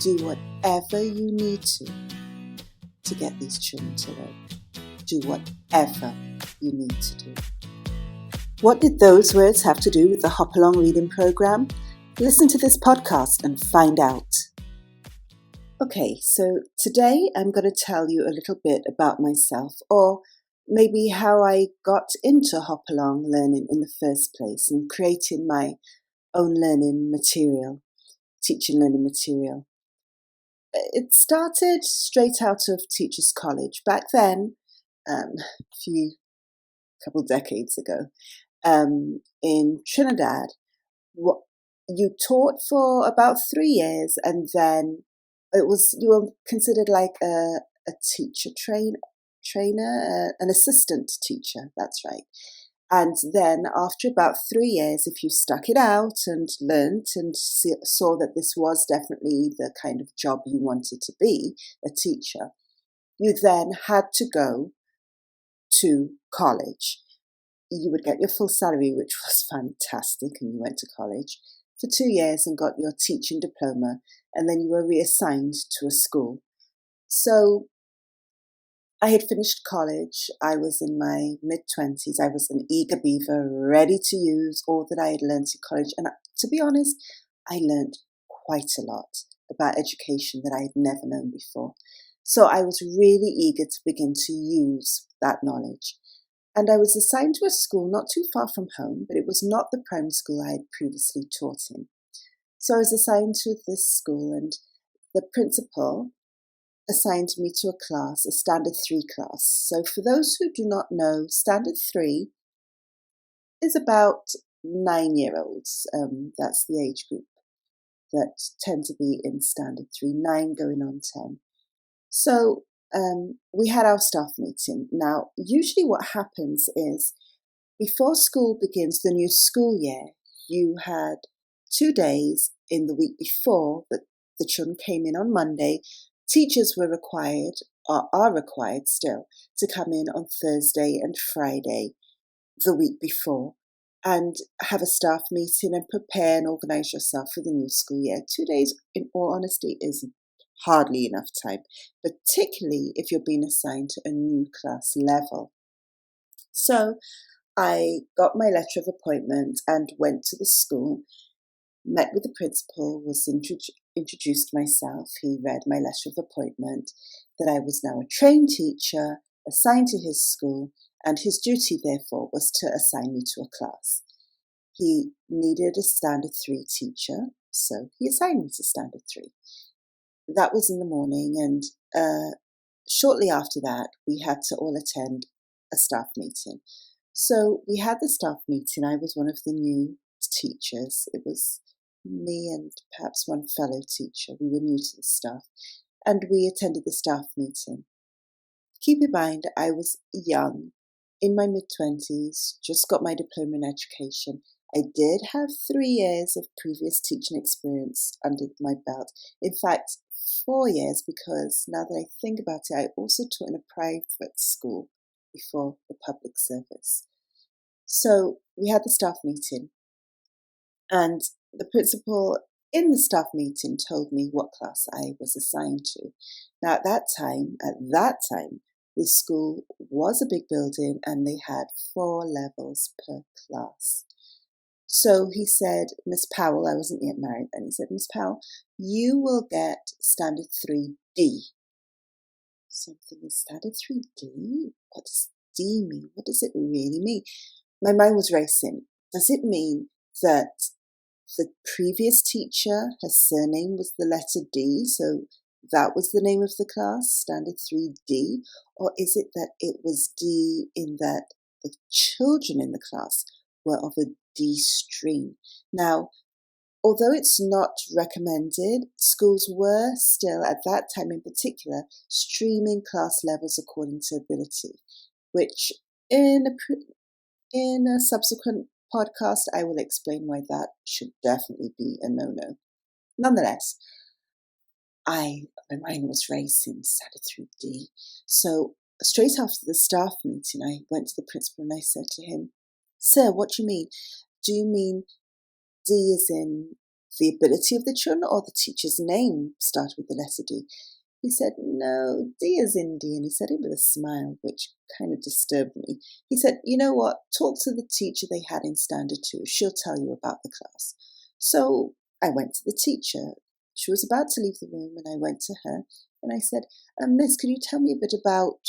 Do whatever you need to get these children to learn. Do whatever you need to do. What did those words have to do with the Hopalong Reading Programme? Listen to this podcast and find out. Okay, so today I'm going to tell you a little bit about myself, or maybe how I got into Hopalong learning in the first place and creating my own learning material, teaching learning material. It started straight out of Teachers College. Back then, couple decades ago, in Trinidad, you taught for about 3 years, and then you were considered like a teacher trainer, an assistant teacher. That's right. And then after about 3 years, if you stuck it out and learnt and saw that this was definitely the kind of job you wanted to be, a teacher, you then had to go to college. You would get your full salary, which was fantastic, and you went to college for 2 years and got your teaching diploma, and then you were reassigned to a school. So I had finished college. I was in my mid-20s. I was an eager beaver, ready to use all that I had learned in college. And to be honest, I learned quite a lot about education that I had never known before. So I was really eager to begin to use that knowledge. And I was assigned to a school not too far from home, but it was not the primary school I had previously taught in. So I was assigned to this school, and the principal assigned me to a class, a Standard 3 class. So for those who do not know, Standard 3 is about 9-year-olds. That's the age group that tend to be in Standard 3, 9 going on 10. So we had our staff meeting. Now, usually what happens is before school begins, the new school year, you had 2 days in the week before that the children came in on Monday. Teachers were required, or are required still, to come in on Thursday and Friday the week before and have a staff meeting and prepare and organise yourself for the new school year. 2 days, in all honesty, is hardly enough time, particularly if you're being assigned to a new class level. So I got my letter of appointment and went to the school, met with the principal, was introduced myself. He read my letter of appointment, that I was now a trained teacher, assigned to his school, and his duty, therefore, was to assign me to a class. He needed a Standard 3 teacher, so he assigned me to Standard 3. That was in the morning, and shortly after that, we had to all attend a staff meeting. So we had the staff meeting. I was one of the new teachers. It was me and perhaps one fellow teacher. We were new to the staff, and we attended the staff meeting. Keep in mind, I was young, in my mid-20s, just got my diploma in education. I did have 3 years of previous teaching experience under my belt. In fact, 4 years, because now that I think about it, I also taught in a private school before the public service. So we had the staff meeting, and the principal in the staff meeting told me what class I was assigned to. Now at that time, the school was a big building and they had 4 levels per class. So he said, Miss Powell, I wasn't yet married, and he said, Miss Powell, you will get Standard 3D. Something is Standard 3D? What does D mean? What does it really mean? My mind was racing. Does it mean that the previous teacher, her surname was the letter D, so that was the name of the class, Standard 3D? Or is it that it was D in that the children in the class were of a D stream? Now, although it's not recommended, schools were still, at that time in particular, streaming class levels according to ability, which in a subsequent podcast, I will explain why that should definitely be a no-no. Nonetheless, my mind was racing, Standard 3D. So straight after the staff meeting, I went to the principal and I said to him, Sir, what do you mean? Do you mean D as in the ability of the children or the teacher's name started with the letter D? He said, no, D as in D, and he said it with a smile, which kind of disturbed me. He said, you know what, talk to the teacher they had in Standard 2. She'll tell you about the class. So I went to the teacher. She was about to leave the room, and I went to her, and I said, Miss, could you tell me a bit about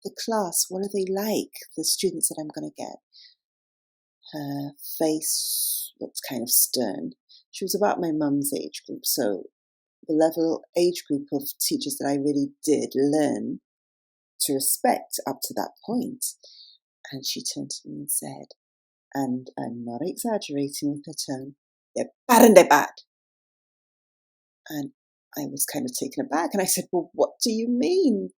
the class? What are they like, the students that I'm going to get? Her face looked kind of stern. She was about my mum's age group, so the level age group of teachers that I really did learn to respect up to that point. And she turned to me and said, and I'm not exaggerating with her tone, they're bad and they're bad. And I was kind of taken aback, and I said, well, what do you mean?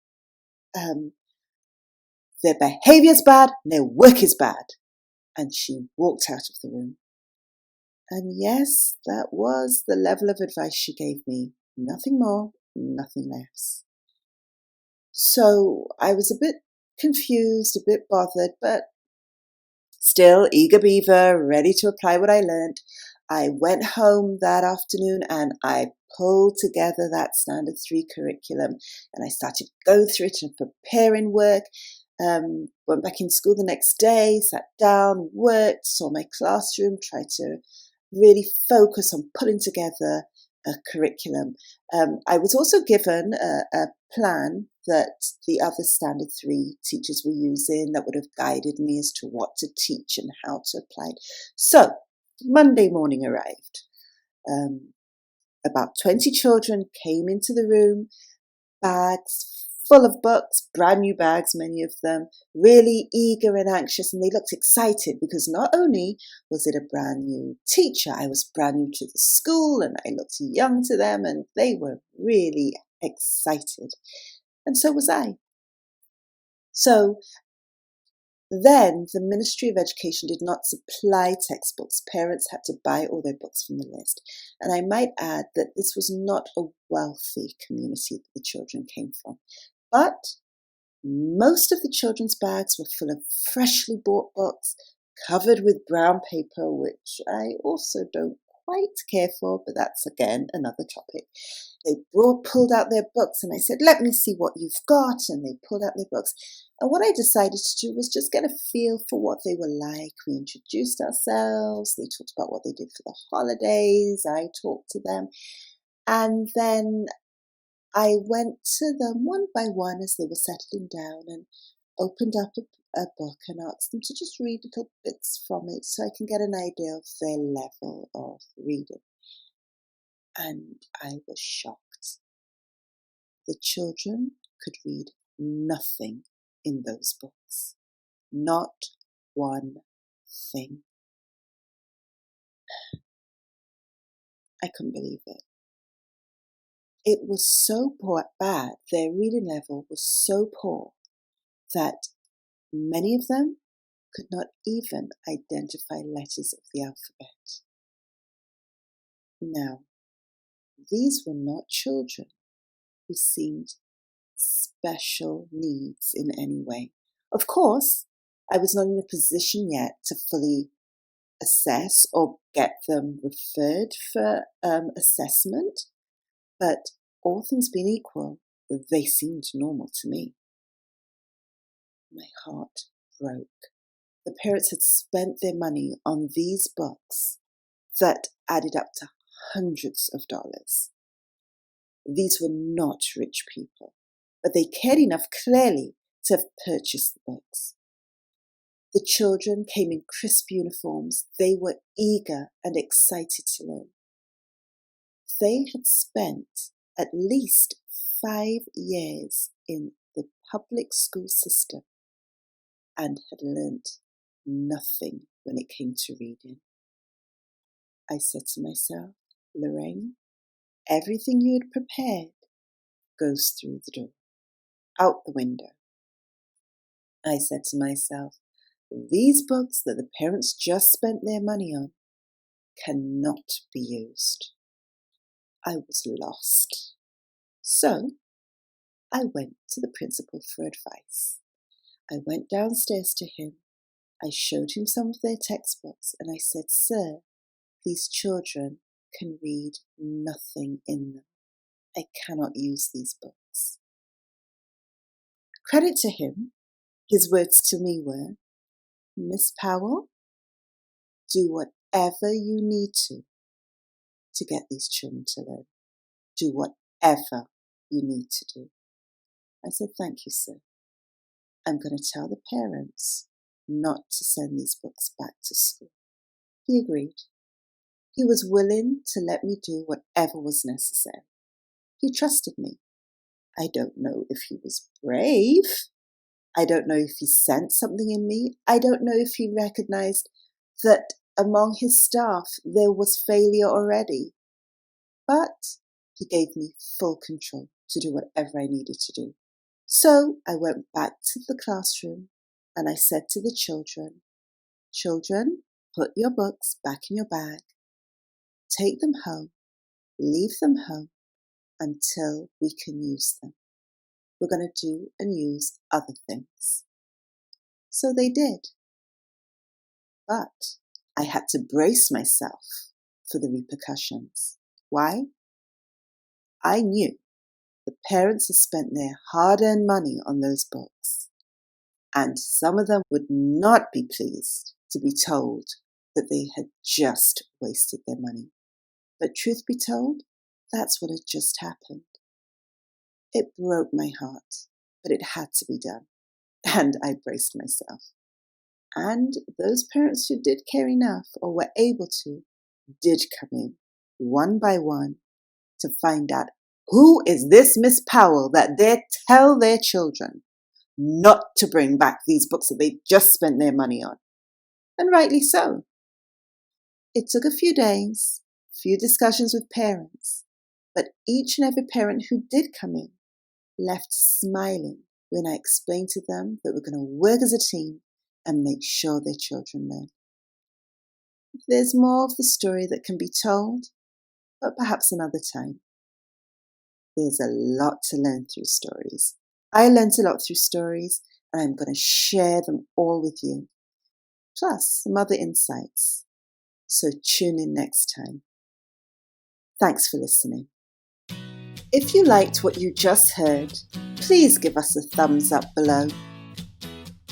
Their behaviour's bad and their work is bad. And she walked out of the room. And yes, that was the level of advice she gave me. Nothing more, nothing less. So I was a bit confused, a bit bothered, but still eager beaver, ready to apply what I learned. I went home that afternoon and I pulled together that Standard 3 curriculum, and I started going through it and preparing work. Went back in school the next day, sat down, worked, saw my classroom, tried to really focus on putting together a curriculum. I was also given a plan that the other Standard 3 teachers were using that would have guided me as to what to teach and how to apply it. So Monday morning arrived. About 20 children came into the room, bags full of books, brand new bags, many of them, really eager and anxious, and they looked excited because not only was it a brand new teacher, I was brand new to the school and I looked young to them, and they were really excited. And so was I. So then the Ministry of Education did not supply textbooks. Parents had to buy all their books from the list. And I might add that this was not a wealthy community that the children came from. But most of the children's bags were full of freshly bought books, covered with brown paper, which I also don't quite care for, but that's again another topic. They pulled out their books, and I said, let me see what you've got, and they pulled out their books. And what I decided to do was just get a feel for what they were like. We introduced ourselves, they talked about what they did for the holidays, I talked to them, and then I went to them one by one as they were settling down and opened up a book and asked them to just read little bits from it so I can get an idea of their level of reading. And I was shocked. The children could read nothing in those books. Not one thing. I couldn't believe it. It was so bad, their reading level was so poor that many of them could not even identify letters of the alphabet. Now, these were not children who seemed special needs in any way. Of course, I was not in a position yet to fully assess or get them referred for assessment, but all things being equal, they seemed normal to me. My heart broke. The parents had spent their money on these books that added up to hundreds of dollars. These were not rich people, but they cared enough clearly to have purchased the books. The children came in crisp uniforms. They were eager and excited to learn. They had spent at least 5 years in the public school system and had learnt nothing when it came to reading. I said to myself, Lorraine, everything you had prepared goes through the door, out the window. I said to myself, these books that the parents just spent their money on cannot be used. I was lost. So I went to the principal for advice. I went downstairs to him. I showed him some of their textbooks and I said, Sir, these children can read nothing in them. I cannot use these books. Credit to him, his words to me were, Miss Powell, do whatever you need to get these children to learn. Do whatever you need to do. I said, thank you, sir. I'm going to tell the parents not to send these books back to school. He agreed. He was willing to let me do whatever was necessary. He trusted me. I don't know if he was brave. I don't know if he sensed something in me. I don't know if he recognized that among his staff there was failure already. But he gave me full control to do whatever I needed to do. So I went back to the classroom and I said to the children, children, put your books back in your bag. Take them home. Leave them home until we can use them. We're going to do and use other things. So they did. But I had to brace myself for the repercussions. Why? I knew the parents had spent their hard-earned money on those books, and some of them would not be pleased to be told that they had just wasted their money. But truth be told, that's what had just happened. It broke my heart, but it had to be done, and I braced myself. And those parents who did care enough or were able to did come in, one by one, to find out who is this Miss Powell that they tell their children not to bring back these books that they just spent their money on. And rightly so. It took a few days, few discussions with parents, but each and every parent who did come in left smiling when I explained to them that we're going to work as a team and make sure their children learn. There's more of the story that can be told, but perhaps another time. There's a lot to learn through stories. I learned a lot through stories, and I'm going to share them all with you, plus some other insights. So tune in next time. Thanks for listening. If you liked what you just heard, please give us a thumbs up below.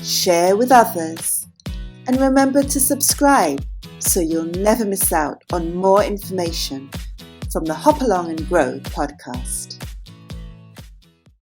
Share with others, and remember to subscribe so you'll never miss out on more information from the Hopalong and Grow podcast.